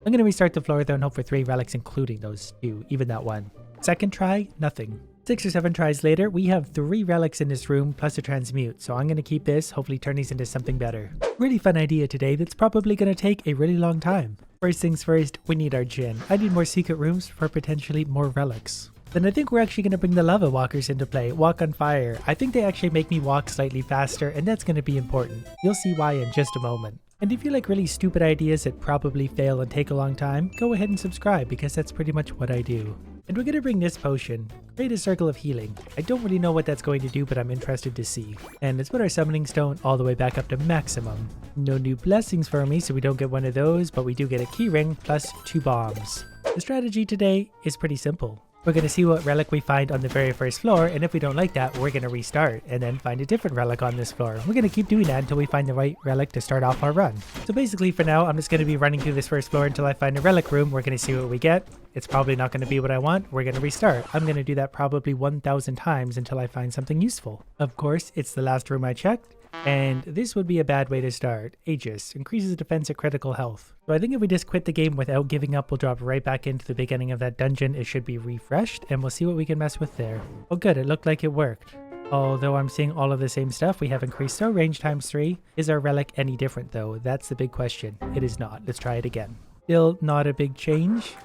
I'm going to restart the floor though and hope for 3 relics, including those 2, even that one. Second try, nothing. 6 or 7 tries later, we have 3 relics in this room plus a transmute, so I'm going to keep this, hopefully turn these into something better. Really fun idea today that's probably going to take a really long time. First things first, we need our gin. I need more secret rooms for potentially more relics. Then I think we're actually going to bring the lava walkers into play, walk on fire. I think they actually make me walk slightly faster, and that's going to be important. You'll see why in just a moment. And if you like really stupid ideas that probably fail and take a long time, go ahead and subscribe because that's pretty much what I do. And we're going to bring this potion, create a circle of healing. I don't really know what that's going to do, but I'm interested to see. And let's put our summoning stone all the way back up to maximum. No new blessings for me, so we don't get one of those, but we do get a keyring plus 2 bombs. The strategy today is pretty simple. We're going to see what relic we find on the very first floor, and if we don't like that, we're going to restart and then find a different relic on this floor. We're going to keep doing that until we find the right relic to start off our run. So basically for now, I'm just going to be running through this first floor until I find a relic room. We're going to see what we get. It's probably not going to be what I want. We're going to restart. I'm going to do that probably 1,000 times until I find something useful. Of course, it's the last room I checked. And this would be a bad way to start. Aegis increases defense at critical health. So I think if we just quit the game without giving up, we'll drop right back into the beginning of that dungeon. It should be refreshed and we'll see what we can mess with there. Oh good, it looked like it worked. Although I'm seeing all of the same stuff, we have increased our range times 3. Is our relic any different though? That's the big question. It is not. Let's try it again. Still not a big change.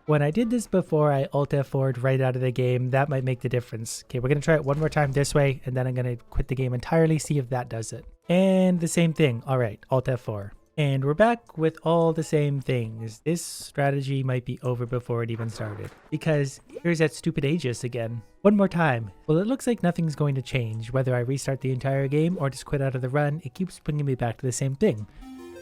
When I did this before, I Alt F4'd right out of the game. That might make the difference. Okay, we're going to try it one more time this way, and then I'm going to quit the game entirely, see if that does it. And the same thing. All right, Alt F4. And we're back with all the same things. This strategy might be over before it even started. Because here's that stupid Aegis again. One more time. Well, it looks like nothing's going to change. Whether I restart the entire game or just quit out of the run, it keeps bringing me back to the same thing.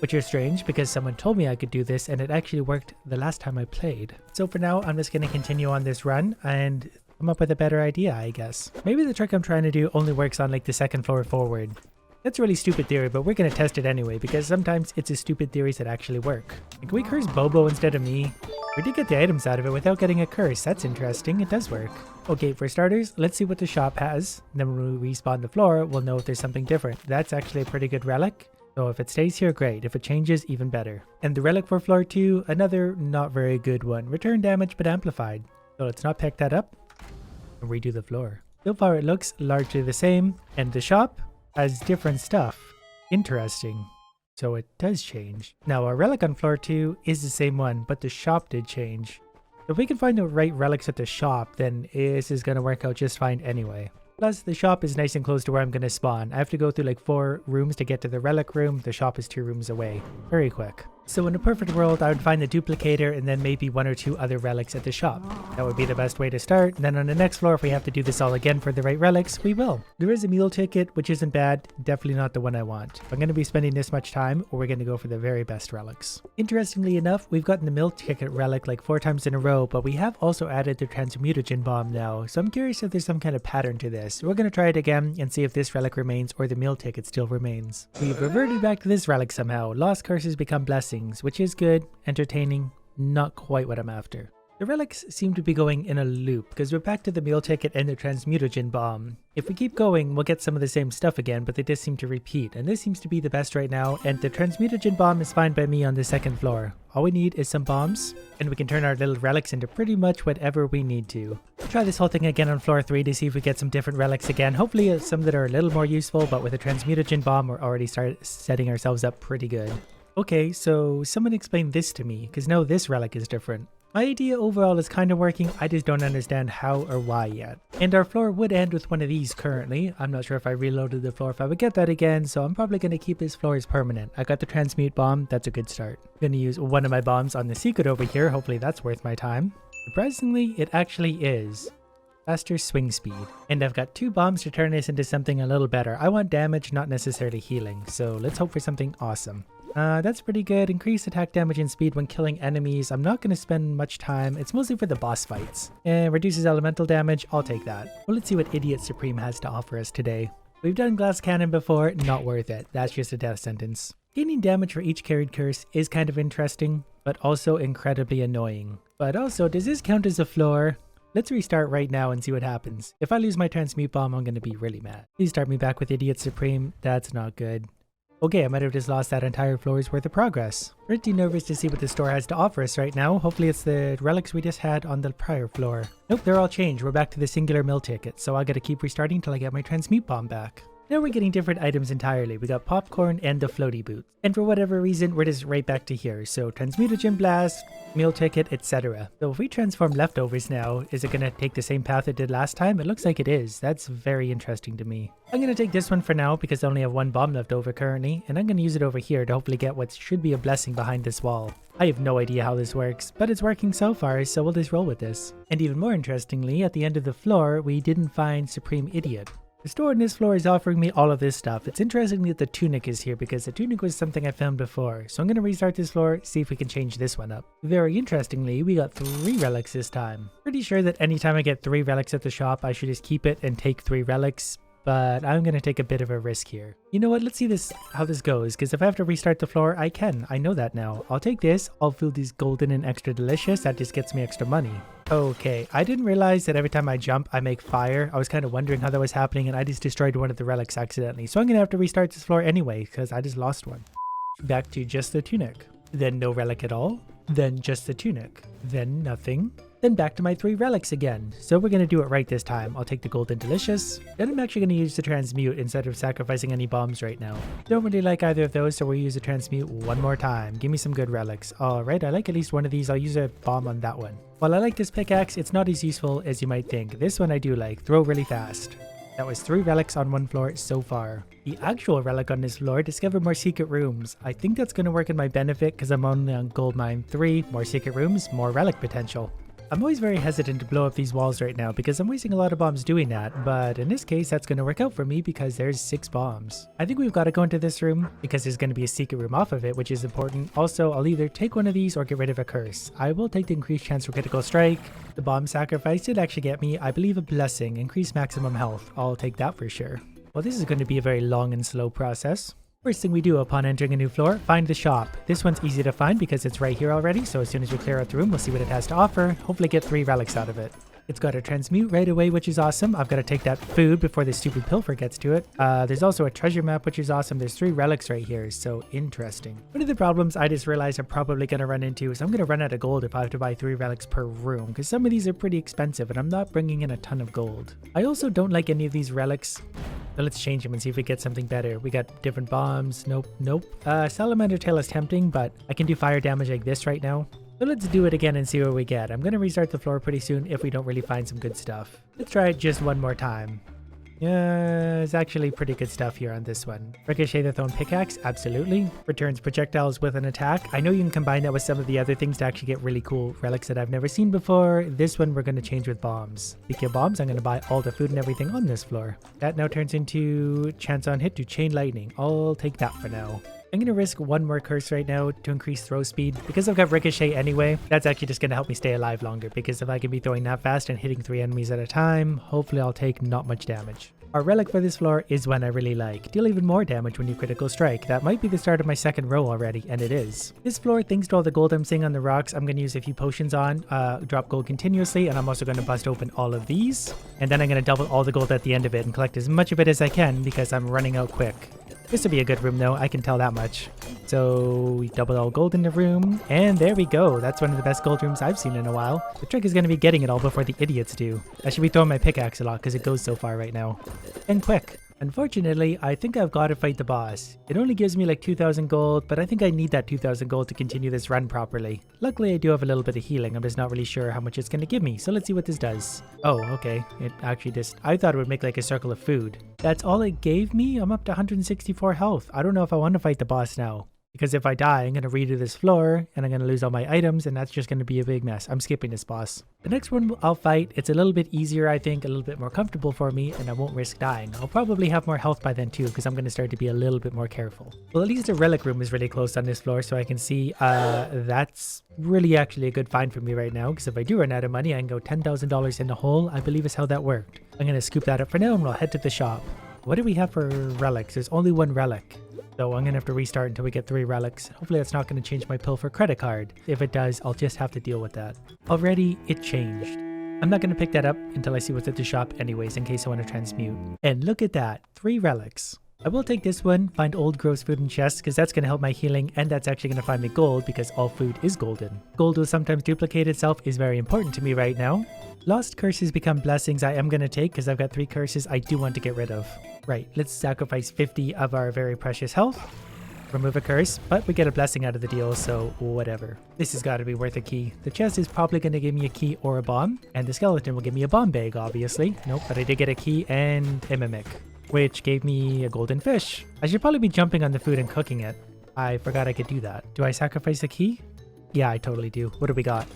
Which is strange because someone told me I could do this and it actually worked the last time I played. So for now, I'm just going to continue on this run and come up with a better idea, I guess. Maybe the trick I'm trying to do only works on like the second floor forward. That's a really stupid theory, but we're going to test it anyway because sometimes it's the stupid theories that actually work. Can we curse Bobo instead of me? We did get the items out of it without getting a curse. That's interesting. It does work. Okay, for starters, let's see what the shop has. Then when we respawn the floor, we'll know if there's something different. That's actually a pretty good relic. So if it stays here, great. If it changes, even better. And the relic for floor 2, another not very good one. Return damage but amplified. So let's not pick that up and redo the floor. So far it looks largely the same. And the shop has different stuff. Interesting. So it does change. Now our relic on floor 2 is the same one, but the shop did change. If we can find the right relics at the shop, then this is going to work out just fine anyway. Plus, the shop is nice and close to where I'm going to spawn. I have to go through like 4 rooms to get to the relic room. The shop is 2 rooms away. Very quick. So in a perfect world, I would find the duplicator and then maybe 1 or 2 other relics at the shop. That would be the best way to start. Then on the next floor, if we have to do this all again for the right relics, we will. There is a meal ticket, which isn't bad. Definitely not the one I want. If I'm going to be spending this much time, or we're going to go for the very best relics. Interestingly enough, we've gotten the meal ticket relic like 4 times in a row, but we have also added the Transmutation Bomb now. So I'm curious if there's some kind of pattern to this. We're going to try it again and see if this relic remains or the meal ticket still remains. We've reverted back to this relic somehow. Lost curses become blessings, which is good, entertaining, not quite what I'm after. The relics seem to be going in a loop because we're back to the meal ticket and the Transmutation Bomb. If we keep going, we'll get some of the same stuff again, but they just seem to repeat, and this seems to be the best right now, and the Transmutation Bomb is fine by me on the second floor. All we need is some bombs, and we can turn our little relics into pretty much whatever we need to. We'll try this whole thing again on floor 3 to see if we get some different relics again. Hopefully some that are a little more useful, but with a Transmutation Bomb, we're already setting ourselves up pretty good. Okay, so someone explain this to me, because now this relic is different. My idea overall is kind of working, I just don't understand how or why yet. And our floor would end with one of these currently. I'm not sure if I reloaded the floor if I would get that again, so I'm probably going to keep this floor as permanent. I got the Transmute Bomb, that's a good start. I'm going to use one of my bombs on the secret over here, hopefully that's worth my time. Surprisingly, it actually is. Faster swing speed. And I've got 2 bombs to turn this into something a little better. I want damage, not necessarily healing, so let's hope for something awesome. That's pretty good. Increase attack damage and speed when killing enemies. I'm not going to spend much time. It's mostly for the boss fights. And reduces elemental damage. I'll take that. Well, let's see what Idiot Supreme has to offer us today. We've done glass cannon before. Not worth it. That's just a death sentence. Gaining damage for each carried curse is kind of interesting, but also incredibly annoying. But also, does this count as a floor? Let's restart right now and see what happens. If I lose my Transmute Bomb, I'm going to be really mad. Please start me back with Idiot Supreme. That's not good. Okay, I might have just lost that entire floor's worth of progress. Pretty nervous to see what the store has to offer us right now. Hopefully it's the relics we just had on the prior floor. Nope, they're all changed. We're back to the singular mill ticket, so I gotta keep restarting till I get my transmute bomb back. Now we're getting different items entirely. We got popcorn and the floaty boots. And for whatever reason, we're just right back to here. So transmutagen blast, meal ticket, etc. So if we transform leftovers now, is it going to take the same path it did last time? It looks like it is. That's very interesting to me. I'm going to take this one for now because I only have one bomb left over currently. And I'm going to use it over here to hopefully get what should be a blessing behind this wall. I have no idea how this works, but it's working so far, so we'll just roll with this. And even more interestingly, at the end of the floor, we didn't find Supreme Idiot. The store on this floor is offering me all of this stuff. It's interesting that the Tunic is here because the Tunic was something I found before. So I'm going to restart this floor, see if we can change this one up. Very interestingly, we got 3 relics this time. Pretty sure that anytime I get 3 relics at the shop, I should just keep it and take 3 relics. But I'm going to take a bit of a risk here. You know what? Let's see how this goes. Because if I have to restart the floor, I can. I know that now. I'll take this. I'll fill these golden and extra delicious. That just gets me extra money. Okay, I didn't realize that every time I jump, I make fire. I was kind of wondering how that was happening, and I just destroyed one of the relics accidentally. So I'm going to have to restart this floor anyway, because I just lost one. Back to just the Tunic. Then no relic at all. Then just the Tunic. Then nothing. Then back to my 3 relics again. So we're going to do it right this time. I'll take the golden delicious. Then I'm actually going to use the transmute instead of sacrificing any bombs right now. Don't really like either of those, so we'll use the transmute one more time. Give me some good relics. Alright, I like at least one of these. I'll use a bomb on that one. While I like this pickaxe, it's not as useful as you might think. This one I do like. Throw really fast. That was 3 relics on one floor so far. The actual relic on this floor, discover more secret rooms. I think that's going to work in my benefit because I'm only on gold mine 3. More secret rooms, more relic potential. I'm always very hesitant to blow up these walls right now because I'm wasting a lot of bombs doing that, but in this case that's going to work out for me because there's 6 bombs. I think we've got to go into this room because there's going to be a secret room off of it, which is important. Also, I'll either take one of these or get rid of a curse. I will take the increased chance for critical strike. The bomb sacrifice did actually get me, I believe, a blessing, increased maximum health. I'll take that for sure. Well, this is going to be a very long and slow process. First thing we do upon entering a new floor, find the shop. This one's easy to find because it's right here already, so as soon as we clear out the room, we'll see what it has to offer, hopefully get 3 relics out of it. It's got a transmute right away, which is awesome. I've got to take that food before the stupid pilfer gets to it. There's also a treasure map, which is awesome. There's 3 relics right here, so interesting. One of the problems I just realized I'm probably going to run into is I'm going to run out of gold if I have to buy 3 relics per room, because some of these are pretty expensive and I'm not bringing in a ton of gold. I also don't like any of these relics. So let's change them and see if we get something better. We got different bombs. Nope. Salamander tail is tempting, but I can do fire damage like this right now. So let's do it again and see what we get. I'm going to restart the floor pretty soon if we don't really find some good stuff. Let's try it just one more time. Yeah, it's actually pretty good stuff here on this one. Ricochet the thrown pickaxe, absolutely. Returns projectiles with an attack. I know you can combine that with some of the other things to actually get really cool relics that I've never seen before. This one we're going to change with bombs. Speaking of bombs, I'm going to buy all the food and everything on this floor. That now turns into chance on hit to chain lightning. I'll take that for now. I'm going to risk one more curse right now to increase throw speed. Because I've got Ricochet anyway, that's actually just going to help me stay alive longer. Because if I can be throwing that fast and hitting 3 enemies at a time, hopefully I'll take not much damage. Our relic for this floor is one I really like. Deal even more damage when you critical strike. That might be the start of my second row already, and it is. This floor, thanks to all the gold I'm seeing on the rocks, I'm going to use a few potions on, drop gold continuously, and I'm also going to bust open all of these. And then I'm going to double all the gold at the end of it and collect as much of it as I can because I'm running out quick. This will be a good room though, I can tell that much. So we double all gold in the room, and there we go. That's one of the best gold rooms I've seen in a while. The trick is going to be getting it all before the idiots do. I should be throwing my pickaxe a lot because it goes so far right now. And quick. Unfortunately, I think I've got to fight the boss. It only gives me like 2,000 gold, but I think I need that 2,000 gold to continue this run properly. Luckily, I do have a little bit of healing. I'm just not really sure how much it's going to give me, so let's see what this does. Oh, okay. It actually just... I thought it would make like a circle of food. That's all it gave me? I'm up to 164 health. I don't know if I want to fight the boss now. Because if I die, I'm going to redo this floor, and I'm going to lose all my items, and that's just going to be a big mess. I'm skipping this boss. The next one I'll fight, it's a little bit easier, I think, a little bit more comfortable for me, and I won't risk dying. I'll probably have more health by then too, because I'm going to start to be a little bit more careful. Well, at least the relic room is really close on this floor, so I can see that's really actually a good find for me right now, because if I do run out of money, I can go $10,000 in the hole, I believe is how that worked. I'm going to scoop that up for now, and we'll head to the shop. What do we have for relics? There's only 1 relic. So I'm going to have to restart until we get 3 relics. Hopefully that's not going to change my pilfer credit card. If it does, I'll just have to deal with that. Already, it changed. I'm not going to pick that up until I see what's at the shop anyways, in case I want to transmute. And look at that, 3 relics. I will take this one, find old gross food and chests, because that's going to help my healing, and that's actually going to find me gold because all food is golden. Gold will sometimes duplicate itself is very important to me right now. Lost curses become blessings I am going to take because I've got 3 curses I do want to get rid of. Right, let's sacrifice 50 of our very precious health. Remove a curse, but we get a blessing out of the deal, so whatever. This has got to be worth a key. The chest is probably going to give me a key or a bomb, and the skeleton will give me a bomb bag, obviously. Nope, but I did get a key and a mimic, which gave me a golden fish. I should probably be jumping on the food and cooking it. I forgot I could do that. Do I sacrifice a key? Yeah, I totally do. What do we got?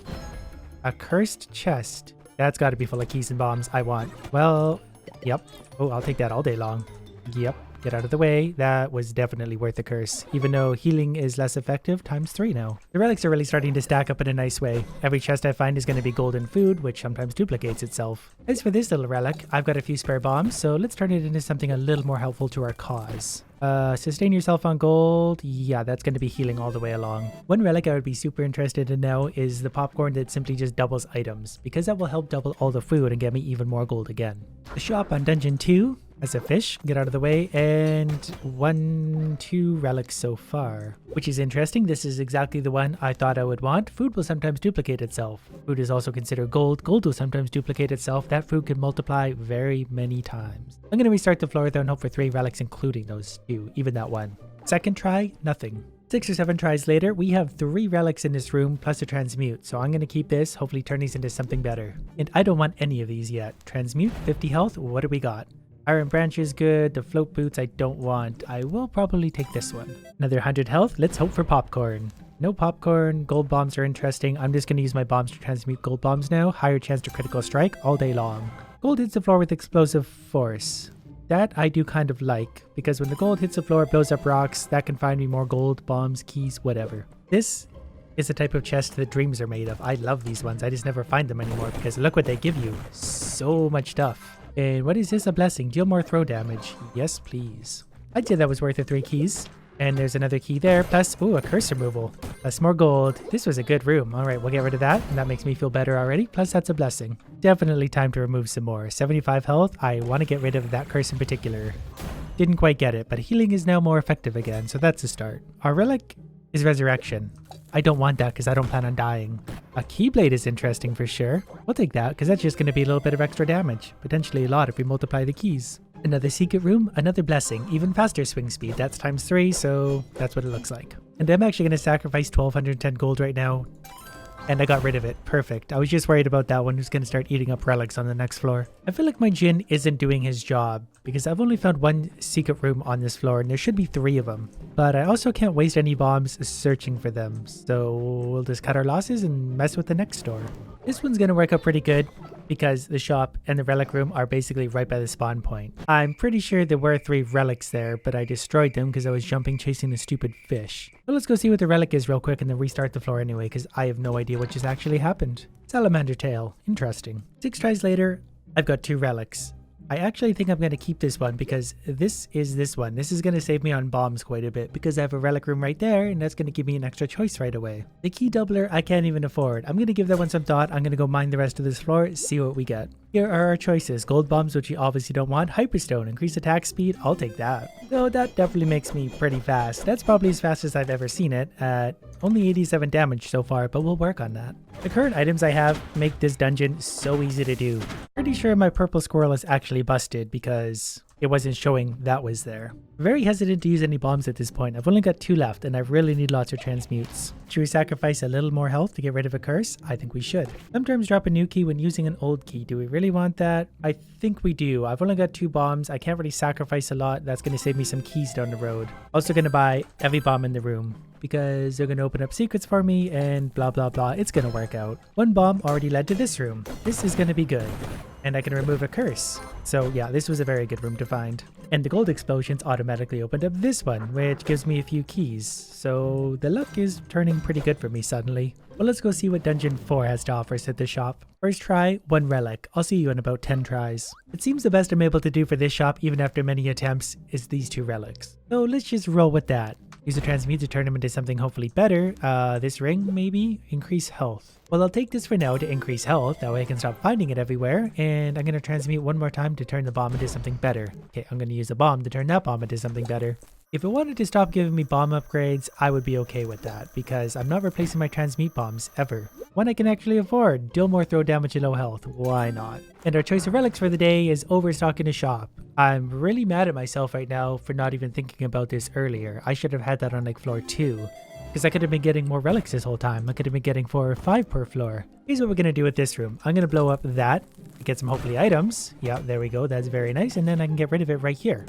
A cursed chest. That's got to be full of keys and bombs I want. Well, yep. Oh, I'll take that all day long. Yep. Get out of the way. That was definitely worth the curse, even though healing is less effective times 3 now. The relics are really starting to stack up in a nice way. Every chest I find is going to be golden food, which sometimes duplicates itself. As for this little relic, I've got a few spare bombs, so let's turn it into something a little more helpful to our cause. Sustain yourself on gold. Yeah, that's going to be healing all the way along. One relic I would be super interested in now is the popcorn that simply just doubles items, because that will help double all the food and get me even more gold again. The shop on Dungeon 2 as a fish, get out of the way, and 2 relics so far, which is interesting. This is exactly the one I thought I would want. Food will sometimes duplicate itself. Food is also considered gold. Gold will sometimes duplicate itself. That food can multiply very many times. I'm going to restart the floor though and hope for 3 relics, including those 2, even that one. Second try, nothing. 6 or 7 tries later, we have 3 relics in this room plus a transmute, so I'm going to keep this, hopefully turn these into something better. And I don't want any of these yet. Transmute, 50 health, what do we got? Iron branch is good. The float boots I don't want. I will probably take this one. Another 100 health. Let's hope for popcorn. No popcorn. Gold bombs are interesting. I'm just going to use my bombs to transmute gold bombs now. Higher chance to critical strike all day long. Gold hits the floor with explosive force. That I do kind of like, because when the gold hits the floor, it blows up rocks. That can find me more gold, bombs, keys, whatever. This is the type of chest that dreams are made of. I love these ones. I just never find them anymore because look what they give you. So much stuff. And what is this? A blessing. Deal more throw damage. Yes, please. I'd say that was worth the 3 keys. And there's another key there. Plus, ooh, a curse removal. Plus more gold. This was a good room. All right, we'll get rid of that. And that makes me feel better already. Plus, that's a blessing. Definitely time to remove some more. 75 health. I want to get rid of that curse in particular. Didn't quite get it, but healing is now more effective again. So that's a start. Our relic is resurrection. I don't want that because I don't plan on dying. A keyblade is interesting for sure. We'll take that because that's just going to be a little bit of extra damage. Potentially a lot if we multiply the keys. Another secret room, another blessing. Even faster swing speed. That's times 3, so that's what it looks like. And I'm actually going to sacrifice 1210 gold right now. And I got rid of it. Perfect. I was just worried about that one who's going to start eating up relics on the next floor. I feel like my Jinn isn't doing his job because I've only found 1 secret room on this floor and there should be 3 of them. But I also can't waste any bombs searching for them. So we'll just cut our losses and mess with the next door. This one's going to work out pretty good because the shop and the relic room are basically right by the spawn point. I'm pretty sure there were 3 relics there, but I destroyed them because I was jumping chasing the stupid fish. But let's go see what the relic is real quick and then restart the floor anyway because I have no idea what just actually happened. Salamander tail. Interesting. 6 tries later, I've got 2 relics. I actually think I'm going to keep this one because this is this one. This is going to save me on bombs quite a bit because I have a relic room right there and that's going to give me an extra choice right away. The key doubler I can't even afford. I'm going to give that one some thought. I'm going to go mine the rest of this floor, see what we get. Here are our choices. Gold bombs, which you obviously don't want. Hyperstone, increase attack speed. I'll take that. So that definitely makes me pretty fast. That's probably as fast as I've ever seen it at only 87 damage so far, but we'll work on that. The current items I have make this dungeon so easy to do. Pretty sure my purple squirrel is actually busted because it wasn't showing that was there. Very hesitant to use any bombs at this point. I've only got 2 left and I really need lots of transmutes. Should we sacrifice a little more health to get rid of a curse? I think we should. Sometimes drop a new key when using an old key. Do we really want that? I think we do. I've only got 2 bombs. I can't really sacrifice a lot. That's going to save me some keys down the road. Also going to buy every bomb in the room because they're going to open up secrets for me and blah blah blah. It's going to work out. 1 bomb already led to this room. This is going to be good. And I can remove a curse. So yeah, this was a very good room to find. And the gold explosions automatically opened up this one, which gives me a few keys. So the luck is turning pretty good for me suddenly. Well, let's go see what Dungeon 4 has to offer us at the shop. First try, 1 relic. I'll see you in about 10 tries. It seems the best I'm able to do for this shop, even after many attempts, is these 2 relics. So let's just roll with that. Use the transmute to turn them into something hopefully better. This ring, maybe? Increase health. Well, I'll take this for now to increase health. That way I can stop finding it everywhere. And I'm going to transmute one more time to turn the bomb into something better. Okay, I'm going to use a bomb to turn that bomb into something better. If it wanted to stop giving me bomb upgrades, I would be okay with that, because I'm not replacing my transmute bombs ever. One I can actually afford, deal more throw damage at low health, why not? And our choice of relics for the day is overstock in a shop. I'm really mad at myself right now for not even thinking about this earlier. I should have had that on like floor 2, because I could have been getting more relics this whole time. I could have been getting 4 or 5 per floor. Here's what we're going to do with this room. I'm going to blow up that, get some hopefully items. Yeah, there we go, that's very nice, and then I can get rid of it right here.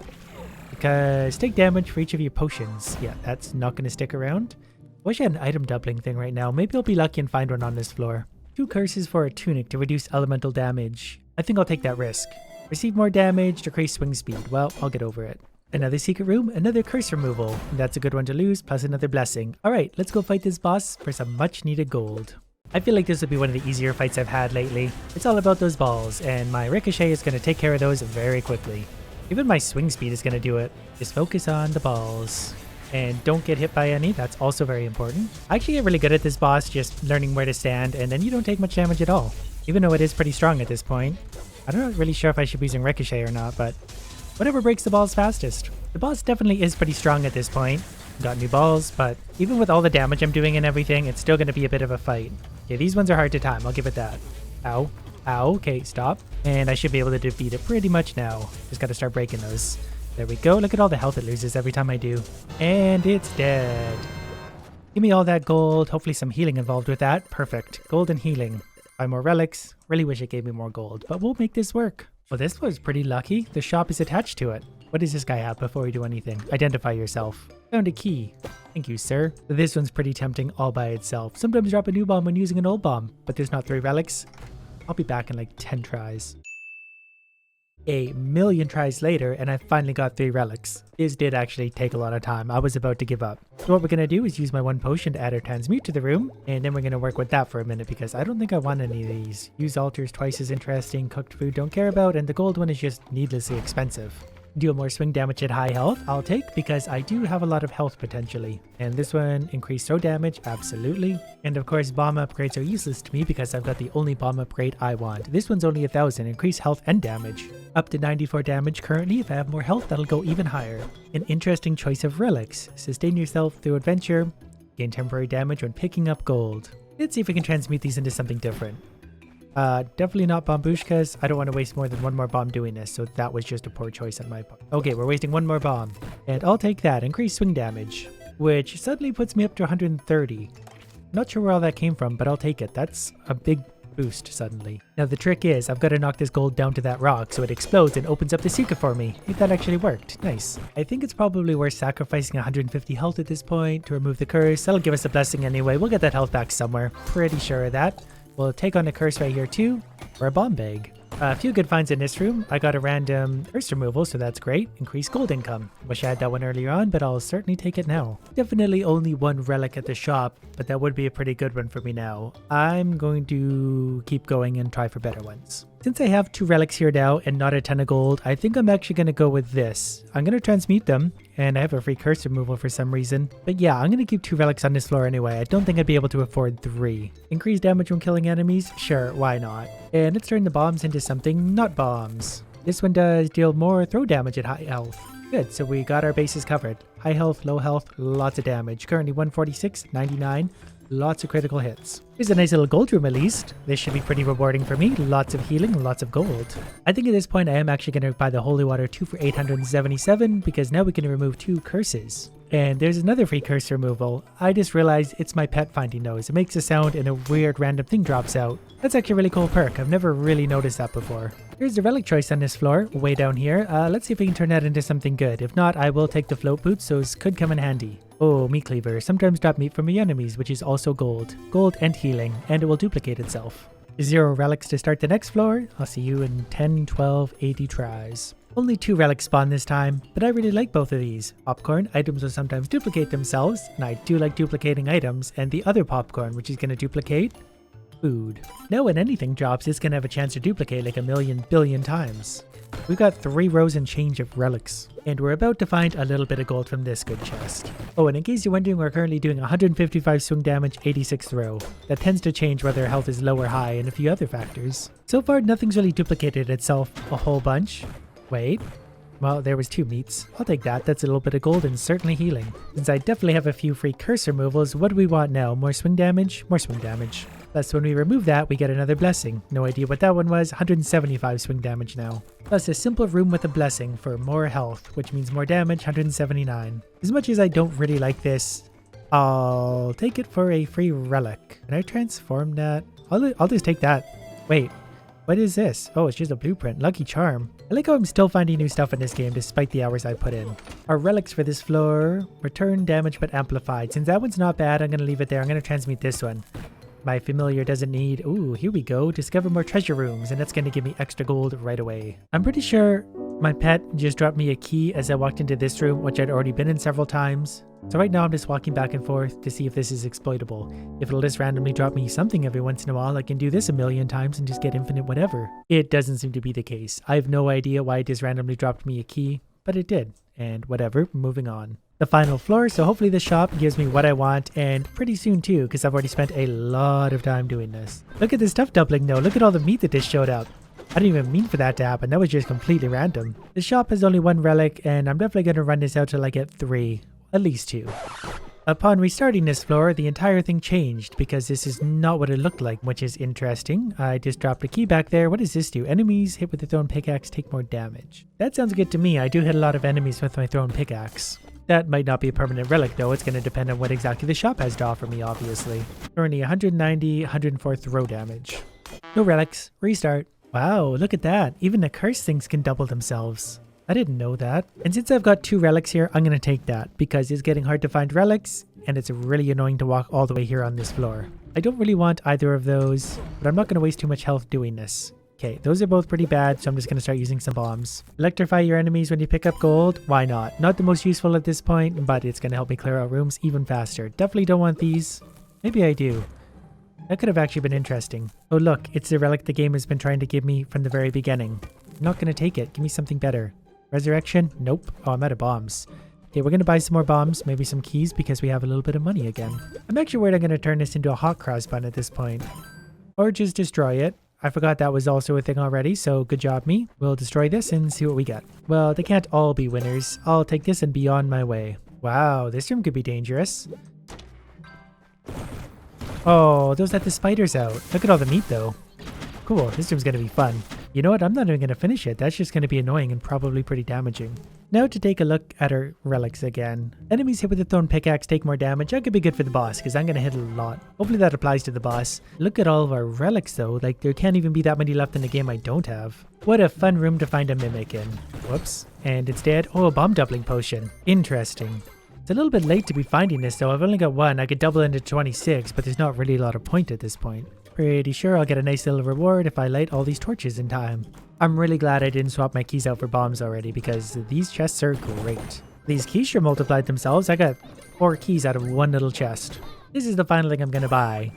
Because take damage for each of your potions. Yeah, that's not going to stick around. Wish I had an item doubling thing right now. Maybe I'll be lucky and find one on this floor. 2 curses for a tunic to reduce elemental damage. I think I'll take that risk. Receive more damage, decrease swing speed. Well, I'll get over it. Another secret room, another curse removal. That's a good one to lose, plus another blessing. Alright, let's go fight this boss for some much needed gold. I feel like this will be one of the easier fights I've had lately. It's all about those balls, and my ricochet is going to take care of those very quickly. Even my swing speed is going to do it. Just focus on the balls. And don't get hit by any, that's also very important. I actually get really good at this boss, just learning where to stand, and then you don't take much damage at all. Even though it is pretty strong at this point. I'm not really sure if I should be using ricochet or not, but whatever breaks the balls fastest. The boss definitely is pretty strong at this point. Got new balls, but even with all the damage I'm doing and everything, it's still going to be a bit of a fight. Okay, these ones are hard to time, I'll give it that. Ow. Ow, okay, stop. And I should be able to defeat it pretty much now. Just gotta start breaking those. There we go, look at all the health it loses every time I do. And it's dead. Give me all that gold, hopefully some healing involved with that. Perfect, gold and healing. 5 more relics. Really wish it gave me more gold, but we'll make this work. Well, this was pretty lucky. The shop is attached to it. What does this guy have before we do anything? Identify yourself. Found a key. Thank you, sir. This one's pretty tempting all by itself. Sometimes drop a new bomb when using an old bomb, but there's not 3 relics. I'll be back in like 10 tries. A million tries later, and I finally got 3 relics. This did actually take a lot of time. I was about to give up. So what we're going to do is use my 1 potion to add our transmute to the room, and then we're going to work with that for a minute because I don't think I want any of these. Use altars twice as interesting, cooked food don't care about, and the gold one is just needlessly expensive. Deal more swing damage at high health, I'll take, because I do have a lot of health potentially. And this one, increased throw damage, absolutely. And of course, bomb upgrades are useless to me because I've got the only bomb upgrade I want. This one's only 1000, increase health and damage. Up to 94 damage currently. If I have more health, that'll go even higher. An interesting choice of relics. Sustain yourself through adventure. Gain temporary damage when picking up gold. Let's see if we can transmute these into something different. Definitely not Bombushkas. I don't want to waste more than 1 more bomb doing this, so that was just a poor choice on my part. Okay, we're wasting 1 more bomb. And I'll take that. Increase swing damage, which suddenly puts me up to 130. Not sure where all that came from, but I'll take it. That's a big boost suddenly. Now the trick is, I've got to knock this gold down to that rock so it explodes and opens up the secret for me. If that actually worked. Nice. I think it's probably worth sacrificing 150 health at this point to remove the curse. That'll give us a blessing anyway. We'll get that health back somewhere. Pretty sure of that. We'll take on a curse right here too, or a bomb bag. A few good finds in this room. I got a random curse removal, so that's great. Increased gold income. Wish I had that one earlier on, but I'll certainly take it now. Definitely only 1 relic at the shop, but that would be a pretty good one for me now. I'm going to keep going and try for better ones. Since I have 2 relics here now and not a ton of gold, I think I'm actually going to go with this. I'm going to transmute them, and I have a free curse removal for some reason. But yeah, I'm going to keep 2 relics on this floor anyway. I don't think I'd be able to afford 3. Increase damage when killing enemies? Sure, why not? And let's turn the bombs into something not bombs. This one does deal more throw damage at high health. Good, so we got our bases covered. High health, low health, lots of damage. Currently 146, 99. Lots of critical hits. Here's a nice little gold room at least. This should be pretty rewarding for me. Lots of healing, lots of gold. I think at this point I am actually going to buy the Holy Water 2 for 877 because now we can remove 2 curses. And there's another free curse removal. I just realized it's my pet finding those. It makes a sound and a weird random thing drops out. That's actually a really cool perk. I've never really noticed that before. Here's the relic choice on this floor, way down here. Let's see if we can turn that into something good. If not, I will take the float boots. Those could come in handy. Oh, meat cleaver. Sometimes drop meat from your enemies, which is also gold. Gold and healing, and it will duplicate itself. 0 relics to start the next floor. I'll see you in 10, 12, 80 tries. Only 2 relics spawn this time, but I really like both of these. Popcorn, items will sometimes duplicate themselves, and I do like duplicating items, and the other popcorn, which is going to duplicate Food. Now when anything drops, it's gonna have a chance to duplicate like a million billion times. We've got 3 rows and change of relics, and we're about to find a little bit of gold from this good chest. Oh, and in case you're wondering, we're currently doing 155 swing damage, 86 throw. That tends to change whether health is low or high and a few other factors. So far, nothing's really duplicated itself a whole bunch. Wait. Well, there was 2 meats. I'll take that. That's a little bit of gold and certainly healing. Since I definitely have a few free cursor removals, what do we want now? More swing damage? More swing damage. Plus, when we remove that, we get another blessing. No idea what that one was. 175 swing damage now. Plus, a simple room with a blessing for more health, which means more damage, 179. As much as I don't really like this, I'll take it for a free relic. Can I transform that? I'll just take that. Wait, what is this? Oh, it's just a blueprint. Lucky charm. I like how I'm still finding new stuff in this game despite the hours I put in. Our relics for this floor, return damage but amplified. Since that one's not bad, I'm going to leave it there. I'm going to transmute this one. My familiar doesn't need... Ooh, here we go. Discover more treasure rooms, and that's going to give me extra gold right away. I'm pretty sure my pet just dropped me a key as I walked into this room, which I'd already been in several times. So right now I'm just walking back and forth to see if this is exploitable. If it'll just randomly drop me something every once in a while, I can do this a million times and just get infinite whatever. It doesn't seem to be the case. I have no idea why it just randomly dropped me a key, but it did. And whatever, moving on. The final floor, so hopefully the shop gives me what I want, and pretty soon too, because I've already spent a lot of time doing this. Look at the stuff doubling though, look at all the meat that just showed up. I didn't even mean for that to happen, that was just completely random. The shop has only 1 relic, and I'm definitely going to run this out till I get 3, at least 2. Upon restarting this floor, the entire thing changed, because this is not what it looked like, which is interesting. I just dropped a key back there. What does this do? Enemies hit with the thrown pickaxe take more damage. That sounds good to me. I do hit a lot of enemies with my thrown pickaxe. That might not be a permanent relic though, it's going to depend on what exactly the shop has to offer me, obviously. Currently 190, 104 throw damage. No relics. Restart. Wow, look at that. Even the curse things can double themselves. I didn't know that. And since I've got 2 relics here, I'm going to take that because it's getting hard to find relics and it's really annoying to walk all the way here on this floor. I don't really want either of those, but I'm not going to waste too much health doing this. Okay, those are both pretty bad, so I'm just going to start using some bombs. Electrify your enemies when you pick up gold. Why not? Not the most useful at this point, but it's going to help me clear out rooms even faster. Definitely don't want these. Maybe I do. That could have actually been interesting. Oh look, it's the relic the game has been trying to give me from the very beginning. I'm not going to take it. Give me something better. Resurrection? Nope. Oh, I'm out of bombs. Okay, we're going to buy some more bombs, maybe some keys because we have a little bit of money again. I'm actually worried I'm going to turn this into a hot cross bun at this point. Or just destroy it. I forgot that was also a thing already, so good job me. We'll destroy this and see what we get. Well, they can't all be winners. I'll take this and be on my way. Wow, this room could be dangerous. Oh, those let the spiders out. Look at all the meat though. Cool, this room's gonna be fun. You know what, I'm not even gonna finish it. That's just gonna be annoying and probably pretty damaging. Now to take a look at our relics again. Enemies hit with the thrown pickaxe take more damage. That could be good for the boss because I'm gonna hit a lot. Hopefully that applies to the boss. Look at all of our relics though. Like there can't even be that many left in the game I don't have. What a fun room to find a mimic in. Whoops. And it's dead. Oh, a bomb doubling potion. Interesting. It's a little bit late to be finding this though. I've only got 1. I could double into 26, but there's not really a lot of point at this point. Pretty sure I'll get a nice little reward if I light all these torches in time. I'm really glad I didn't swap my keys out for bombs already because these chests are great. These keys sure multiplied themselves. I got 4 keys out of 1 little chest. This is the final thing I'm gonna buy.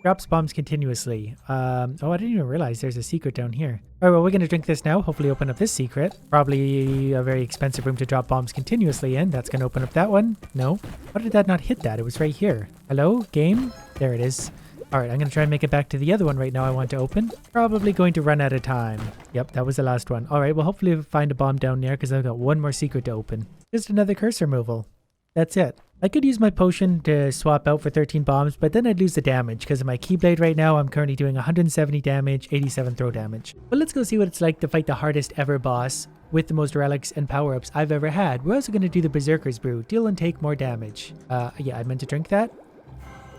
Drops bombs continuously. Oh, I didn't even realize there's a secret down here. Alright, well, we're gonna drink this now. Hopefully open up this secret. Probably a very expensive room to drop bombs continuously in. That's gonna open up that one. No. How did that not hit that? It was right here. Hello? Game? There it is. Alright, I'm gonna try and make it back to the other one right now I want to open. Probably going to run out of time. Yep, that was the last one. Alright, well, hopefully we'll find a bomb down there because I've got 1 more secret to open. Just another cursor removal. That's it. I could use my potion to swap out for 13 bombs, but then I'd lose the damage because of my Keyblade right now. I'm currently doing 170 damage, 87 throw damage. But let's go see what it's like to fight the hardest ever boss with the most relics and power-ups I've ever had. We're also going to do the Berserker's Brew. Deal and take more damage. Yeah, I meant to drink that.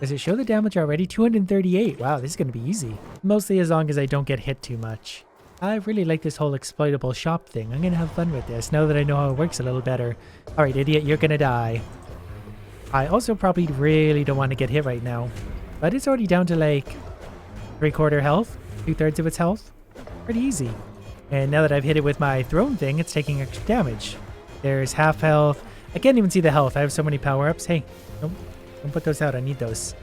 Does it show the damage already? 238. Wow, this is going to be easy. Mostly as long as I don't get hit too much. I really like this whole exploitable shop thing. I'm going to have fun with this now that I know how it works a little better. Alright, idiot, you're going to die. I also probably really don't want to get hit right now. But it's already down to like 3/4 health. 2/3 of its health. Pretty easy. And now that I've hit it with my thrown thing, it's taking extra damage. There's half health. I can't even see the health. I have so many power-ups. Hey, don't put those out. I need those.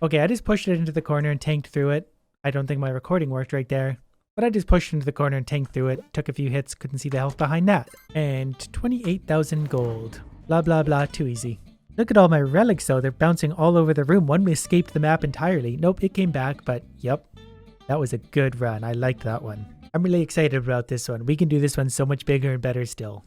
Okay, I just pushed it into the corner and tanked through it. I don't think my recording worked right there. But I just pushed into the corner and tanked through it. Took a few hits, couldn't see the health behind that. And 28,000 gold. Blah, blah, blah, too easy. Look at all my relics though, they're bouncing all over the room. One escaped the map entirely. Nope, it came back, but yep. That was a good run. I liked that one. I'm really excited about this one. We can do this one so much bigger and better still.